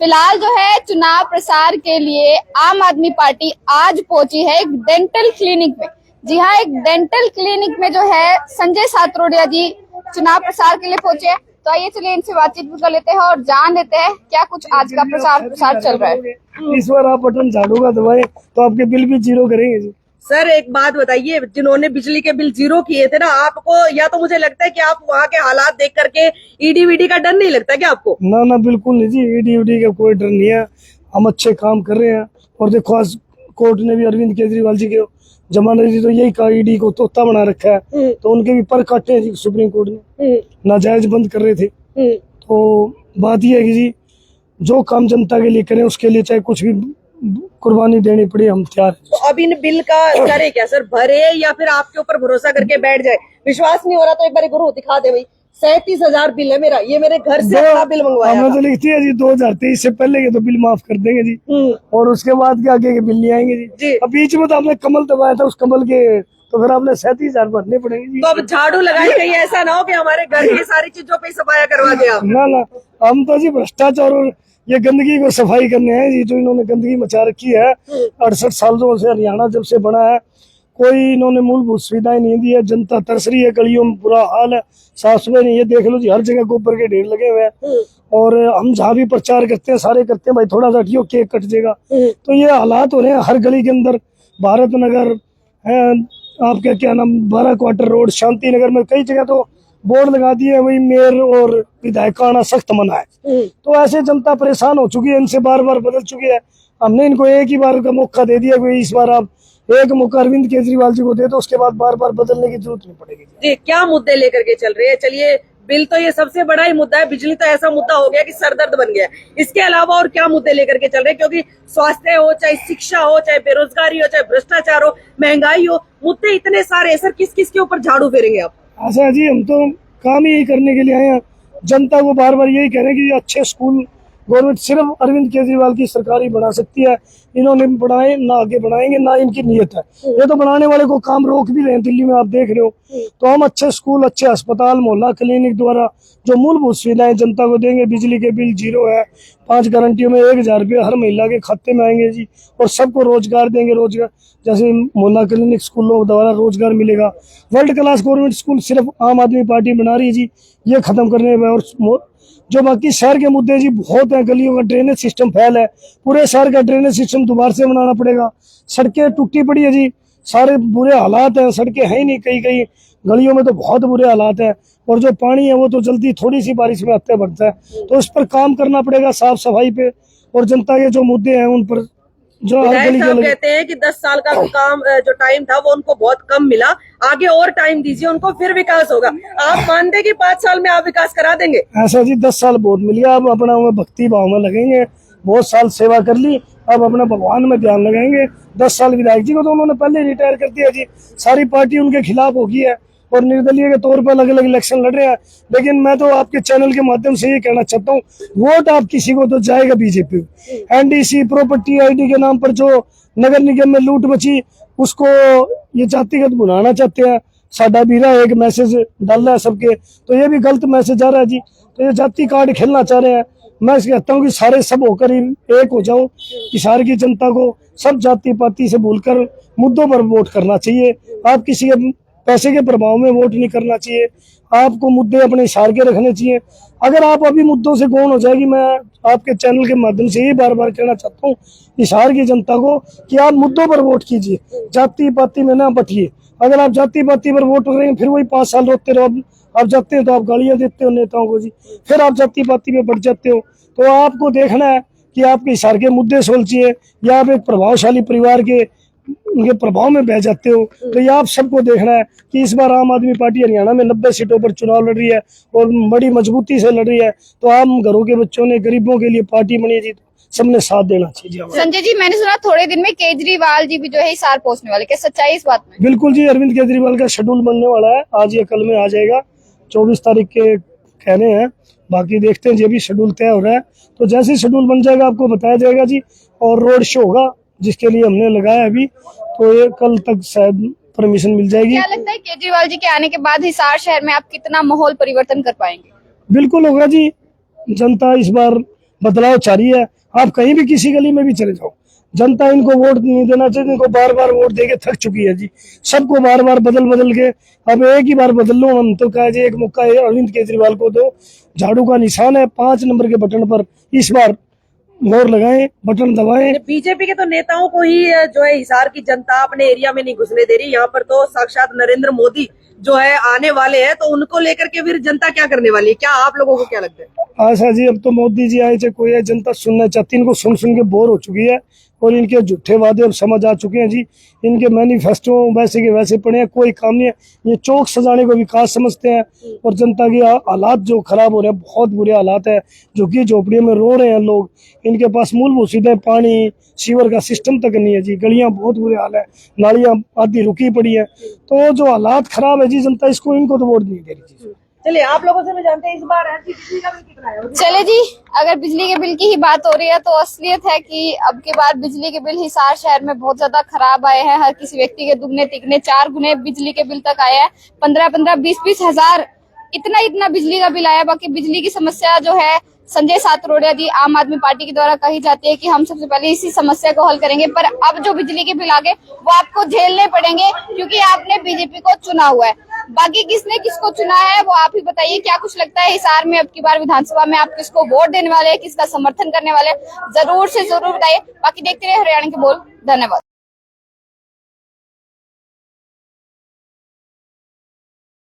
फिलहाल जो है चुनाव प्रचार के लिए आम आदमी पार्टी आज पहुंची है एक डेंटल क्लिनिक में। जी हाँ, एक डेंटल क्लिनिक में जो है संजय सातरोडिया जी चुनाव प्रचार के लिए पहुंचे हैं। तो आइए चलिए इनसे बातचीत कर लेते हैं और जान लेते हैं क्या कुछ आज का प्रचार चल रहा है। इस बार आप बटन झाड़ू का दबाएं तो आपके बिल भी जीरो करेंगे जी। सर एक बात बताइए, जिन्होंने बिजली के बिल जीरो किए थे ना, आपको या तो मुझे लगता है कि आप वहाँ के हालात देख करके ईडी वीडी का डर नहीं लगता क्या आपको? ना बिल्कुल नहीं जी, ईडी वीडी का कोई डर नहीं है। हम अच्छे काम कर रहे हैं और देखो आज कोर्ट ने भी अरविंद केजरीवाल जी के जमाने जी तो यही कहा ईडी को तोता बना रखा है, तो उनके भी पर काटे हैं जी सुप्रीम कोर्ट ने, नाजायज बंद कर रहे थे। तो बात यह है कि जी जो काम जनता के लिए करें उसके लिए चाहे कुछ भी कुर्बानी देनी पड़े हम तैयार। तो अब इन बिल का करे क्या सर, भरे या फिर आपके ऊपर भरोसा करके बैठ जाए? विश्वास नहीं हो रहा तो एक बार गुरु दिखा दे भाई। 37,000 बिल है मेरा, ये मेरे घर से अपना बिल मंगवाया। हमने तो लिखती है जी 2023 से पहले के तो बिल माफ कर देंगे जी, और उसके बाद के आगे के बिल नहीं आएंगे जी। अब बीच में तो आपने कमल दबाया था, उस कमल के तो फिर आपने 37,000 भरने पड़ेंगे जी। तो अब झाड़ू लगाई, कहीं ऐसा ना हो कि हमारे घर की सारी चीजों पे सफाया करवा दे आप। ना हम तो जी भ्रष्टाचार और ये गंदगी को सफाई करने हैं जी। जो इन्होंने गंदगी मचा रखी है 68 सालों से, हरियाणा जब से बना है कोई इन्होंने मूलभूत सुविधाएं नहीं दी है। जनता तरस रही है, गलियों में बुरा हाल है, साफ सफाई नहीं है। देख लो जी हर जगह गोबर के ढेर लगे हुए हैं। और हम जहाँ भी प्रचार करते हैं सारे करते हैं भाई थोड़ा सा हटियो केक कट जाएगा। तो ये हालात हो रहे हैं हर गली के अंदर। भारत नगर है, आपका क्या नाम 12 क्वार्टर रोड, शांति नगर में कई जगह तो बोर्ड लगा दिए वही मेयर और विधायक का आना सख्त मना है। तो ऐसे जनता परेशान हो चुकी है, इनसे बार बार बदल चुकी है। हमने इनको एक ही बार का मौका दे दिया कि इस बार आप एक मौका अरविंद केजरीवाल जी को दे दो, उसके बाद बार बार बदलने की जरूरत नहीं पड़ेगी जी। क्या मुद्दे लेकर के चल रहे हैं? चलिए बिल तो ये सबसे बड़ा ही मुद्दा है, बिजली तो ऐसा मुद्दा हो गया कि सरदर्द बन गया है। इसके अलावा और क्या मुद्दे लेकर के चल रहे हैं? क्योंकि स्वास्थ्य हो, चाहे शिक्षा हो, चाहे बेरोजगारी हो, चाहे भ्रष्टाचार हो, महंगाई हो, मुद्दे इतने सारे। सर किस किस के ऊपर झाड़ू फेरेंगे आप? ऐसा जी हम तो काम ही करने के लिए आए हैं। जनता को बार बार यही कह रहे हैं कि अच्छे स्कूल गवर्नमेंट सिर्फ अरविंद केजरीवाल की सरकार ही बना सकती है। इन्होंने बनाए ना, आगे बनाएंगे ना, इनकी नीयत है। ये तो बनाने वाले को काम रोक भी रहे हैं, दिल्ली में आप देख रहे हो। तो हम अच्छे स्कूल, अच्छे अस्पताल, मोहल्ला क्लिनिक द्वारा जो मूलभूत सुविधाएं जनता को देंगे। बिजली के बिल जीरो है, 5 गारंटियों में 1,000 रुपये हर महिला के खाते में आएंगे जी। और सबको रोजगार देंगे, रोजगार जैसे मोहल्ला क्लिनिक स्कूलों द्वारा रोजगार मिलेगा। वर्ल्ड क्लास गवर्नमेंट स्कूल सिर्फ आम आदमी पार्टी बना रही है जी, ये खत्म करने में। और जो बाकी शहर के मुद्दे जी बहुत है, गलियों का ड्रेनेज सिस्टम फैल है, पूरे शहर का ड्रेनेज सिस्टम दोबारा से बनाना पड़ेगा। सड़कें टूटी पड़ी है जी, सारे बुरे हालात हैं, सड़कें हैं ही नहीं, कई कई गलियों में तो बहुत बुरे हालात हैं। और जो पानी है वो तो जल्दी थोड़ी सी बारिश में आते बढ़ता है, तो इस पर काम करना पड़ेगा, साफ सफाई पे। और जनता के जो मुद्दे हैं उन पर जो कहते हैं कि 10 साल का काम जो टाइम था वो उनको बहुत कम मिला, आगे और टाइम दीजिए उनको, फिर विकास होगा। आप मानते कि 5 साल में आप विकास करा देंगे? ऐसा जी 10 साल बहुत मिल गया, अब अपना भक्ति भाव में लगेंगे। बहुत साल सेवा कर ली, अब अपना भगवान में ध्यान लगाएंगे। 10 साल विधायक जी को तो उन्होंने पहले रिटायर कर दिया जी, सारी पार्टी उनके खिलाफ होगी है और निर्दलीय के तौर पर अलग अलग इलेक्शन लड़ रहे हैं। लेकिन मैं तो आपके चैनल के माध्यम से ये कहना चाहता हूँ, वोट आप किसी को तो जाएगा बीजेपी। एनडीसी प्रॉपर्टी आईडी के नाम पर जो नगर निगम में लूट बची उसको ये जातिगत बुलाना चाहते हैं। साडा बीरा एक मैसेज डाल रहा है सबके, तो ये भी गलत मैसेज जा रहा है जी। तो ये जाति कार्ड खेलना चाह रहे हैं। मैं कहता हूँ कि सारे सब होकर एक हो जाओ, कि सारी की जनता को सब जाति पाति से भूलकर मुद्दों पर वोट करना चाहिए। आप किसी पैसे के प्रभाव में वोट नहीं करना चाहिए, आपको मुद्दे अपने इशार के रखने चाहिए। अगर आप अभी मुद्दों से गौन हो जाएगी, मैं आपके चैनल के माध्यम से ये बार बार कहना चाहता हूँ इशार की जनता को कि आप मुद्दों पर वोट कीजिए, जाति पाति में ना बटिए। अगर आप जाति पाति पर वोट करेंगे फिर वही 5 साल रोकते रहो। आप जाते हैं तो आप गालियां देते हो नेताओं को जी, फिर आप जाति पाति में बढ़ जाते हो। तो आपको देखना है कि आपके इशार के मुद्दे सोचिए, या आप एक प्रभावशाली परिवार के उनके प्रभाव में बह जाते हो। तो ये आप सबको देखना है कि इस बार आम आदमी पार्टी हरियाणा में 90 सीटों पर चुनाव लड़ रही है और बड़ी मजबूती से लड़ रही है। तो आम घरों के बच्चों ने, गरीबों के लिए पार्टी बनी है जी, सबने साथ देना चाहिए। संजय जी, मैंने सुना थोड़े दिन में केजरीवाल जी भी जो है हिसार पहुंचने वाले, क्या सच्चाई इस बात में? बिल्कुल जी, अरविंद केजरीवाल का शेड्यूल बनने वाला है, आज या कल में आ जाएगा। 24 तारीख के कहने हैं, बाकी देखते हैं ये भी शेड्यूल तय हो रहा है। तो जैसे शेड्यूल बन जाएगा आपको बताया जाएगा जी। और रोड शो होगा जिसके लिए हमने लगाया अभी, तो ये कल तक शायद परमिशन मिल जाएगी। क्या लगता है केजरीवाल जी के आने के बाद हिसार शहर में आप कितना माहौल परिवर्तन कर पाएंगे? बिल्कुल होगा जी, जनता इस बार बदलाव चाह रही है। आप कहीं भी किसी गली में भी चले जाओ, जनता इनको वोट नहीं देना चाहिए, इनको बार बार वोट देके थक चुकी है जी। सबको बार बार बदल के अब एक ही बार बदल लो, हम तो कहा जी एक मौका अरविंद केजरीवाल को दो, झाड़ू का निशान है, 5 नंबर के बटन पर इस बार मोहर लगाएं, बटन दबाएं। बीजेपी के तो नेताओं को ही जो है हिसार की जनता अपने एरिया में नहीं घुसने दे रही। यहाँ पर तो साक्षात नरेंद्र मोदी जो है आने वाले हैं, तो उनको लेकर के फिर जनता क्या करने वाली है, क्या आप लोगों को क्या लगता है? आशा जी, अब तो मोदी जी आए चाहे कोई है, जनता सुनना चाहती है, इनको सुन के बोर हो चुकी है और इनके झूठे वादे अब समझ आ चुके हैं जी। इनके मैनिफेस्टो वैसे के वैसे पड़े हैं, कोई काम नहीं है। ये चौक सजाने को विकास समझते हैं और जनता के हालात जो खराब हो रहे हैं, बहुत बुरे हालात है, झुग्गी झोपड़ियों में रो रहे हैं लोग। इनके पास मूलभूत सुविधाएं, पानी सीवर का सिस्टम तक नहीं है जी, गलियां बहुत बुरे हाल है, नालियां आधी रुकी पड़ी है। तो जो हालात खराब है जी, जनता इसको इनको तो वोट नहीं दे रही जी। चलिए आप लोगों से भी जानते हैं इस बार बिजली का बिल कितना है? चले जी, अगर बिजली के बिल की ही बात हो रही है तो असलियत है कि अब की बार बिजली के बिल हिसार शहर में बहुत ज्यादा खराब आए हैं। हर किसी व्यक्ति के दुगने तिगने 4 गुने बिजली के बिल तक आया है। 15-15, 20-20 हजार इतना बिजली का बिल आया। बाकी बिजली की समस्या जो है संजय सातरोड़िया जी आम आदमी पार्टी के द्वारा कही जाती है कि हम सबसे पहले इसी समस्या को हल करेंगे, पर अब जो बिजली के बिल आगे वो आपको झेलने पड़ेंगे क्योंकि आपने बीजेपी को चुना हुआ है। बाकी किसने किसको चुना है वो आप ही बताइए। क्या कुछ लगता है हिसार में अब की बार विधानसभा में आप किसको वोट देने वाले हैं, किसका समर्थन करने वाले हैं, जरूर से जरूर बताइए। बाकी देखते रहे हरियाणा के बोल। धन्यवाद।